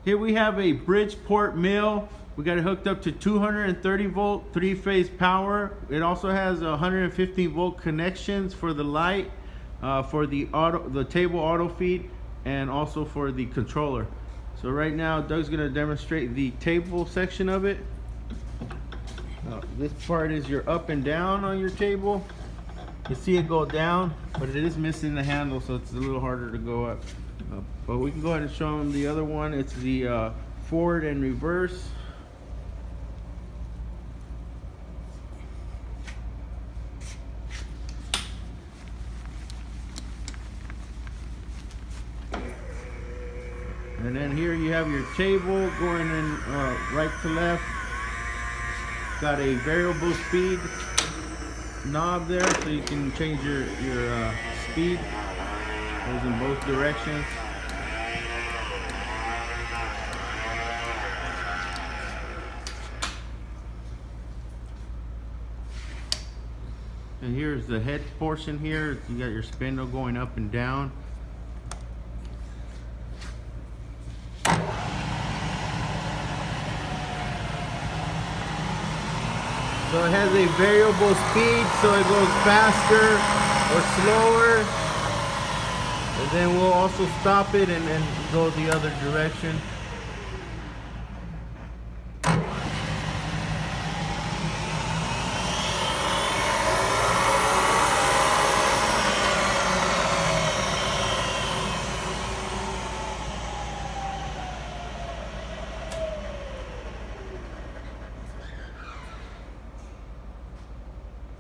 Here we have a Bridgeport mill. We got it hooked up to 230 volt 3-phase power. It also has 150 volt connections for the light, for the table auto feed, and also for the controller. So right now Doug's gonna demonstrate the table section of it. This part is your up and down on your table. You see it go down, but it is missing the handle, so it's a little harder to go up. But we can go ahead and show them the other one. It's the forward and reverse. And then here you have your table going in right to left. Got a variable speed knob there, so you can change your speed. Goes in both directions. And here's the head portion here. You got your spindle going up and down. So it has a variable speed, so it goes faster or slower. And then we'll also stop it and go the other direction.